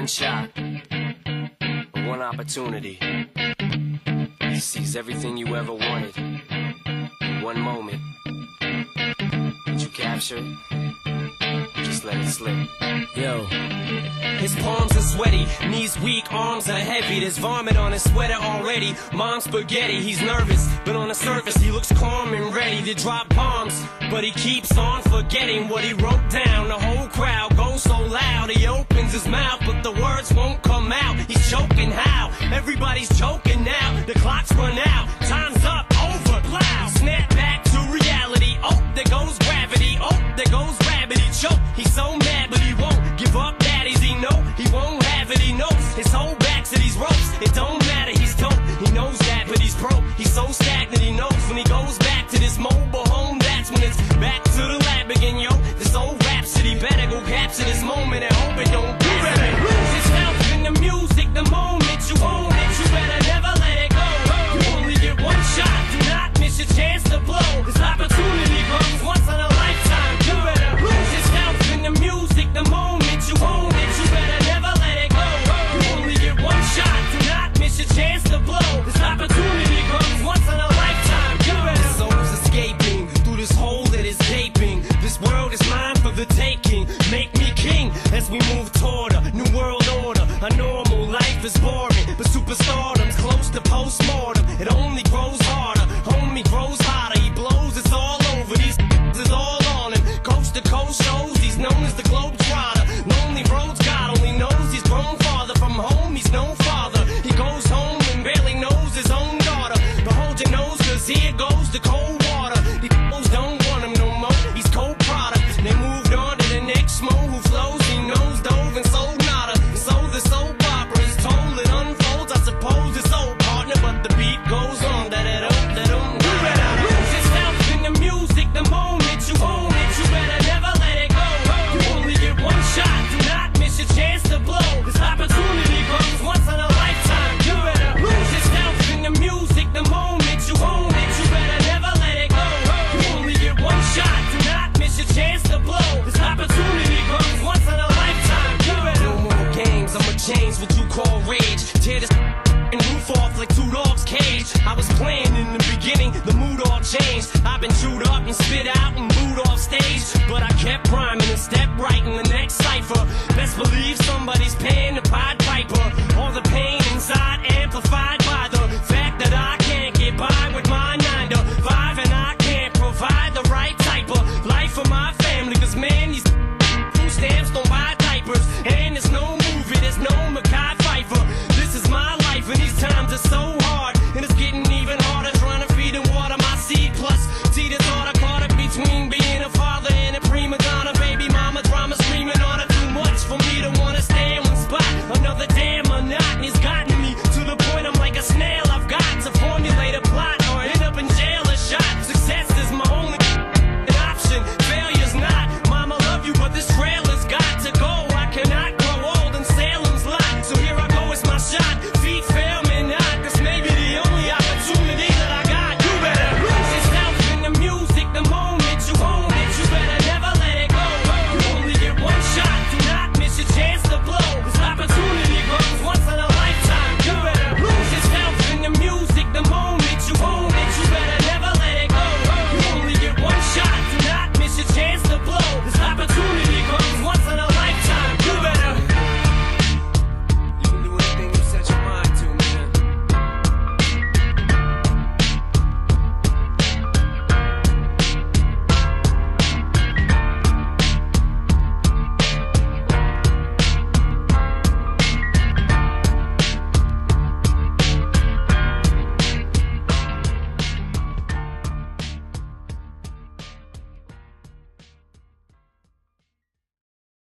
one shot, one opportunity to seize everything you ever wanted in one moment. Did you capture it? Just let it slip. Yo. His palms are sweaty, knees weak, arms are heavy. There's vomit on his sweater already. Mom's spaghetti, he's nervous, but on the surface he looks calm and ready to drop bombs. But he keeps on forgetting what he wrote down. The whole crowd goes so loud, he opens his mouth, but the words won't come out. He's choking how? Everybody's choking now. The clock's run out, time's up, over, plow. Snap back to reality, oh, there goes gravity. Oh, there goes rabbit, he choke. He's so mad, but he won't give up. Daddies, he know he won't have it. He knows his whole back to these ropes. It don't matter, he's dope. He knows that, but he's broke. He's so stagnant, he knows when he goes back to this mobile home. That's when it's back to the lab again, yo. This old rhapsody better go capture this moment and hope it don't do it. Lose yourself in the music, the moment you own it. You better never let it go. You only get one shot. Do not miss your chance to blow. This opportunity comes once in a lifetime. You better lose yourself in the music, the moment you own it. You better never let it go. You only get one shot. Do not miss your chance to blow. This opportunity comes once in a lifetime. You better. This soul's escaping through this hole that is gaping. This world is mine for the taking. Make me king as we move toward a new world order. A normal life is boring, but superstardom's close to postmortem. It only grows harder, homie grows hotter. He blows, it's all over. These is all on him. Coast to coast shows, he's known as the Globetrotter. Lonely roads, God only knows he's grown farther from home. He's no father. He goes home and barely knows his own daughter. But hold your nose, cause here goes the cold water. These fools don't want him no more. He's cold product. They moved on to the next mo who flows. He knows dove and sold nada. So the soap opera is told, it unfolds. I suppose it's old partner, but the beat goes on. You better lose yourself in the music, the moment you own it. You better never let it go. You only get one shot. Do not miss your chance to blow. This opportunity comes once in a lifetime. You better lose yourself in the music, the moment you own it. You better never let it go. You only get one shot. Do not miss your chance to blow. This opportunity comes once in a lifetime. You better. No more games, I'ma change what you call rage. Tear this and roof off like two dogs' cage. I was playing in the beginning, the mood all changed. I've been chewed up and spit out and booed off stage, but I kept rhyming and stepped right in the next cipher. Best believe somebody's paying the Pied Piper. All the pain inside amplified by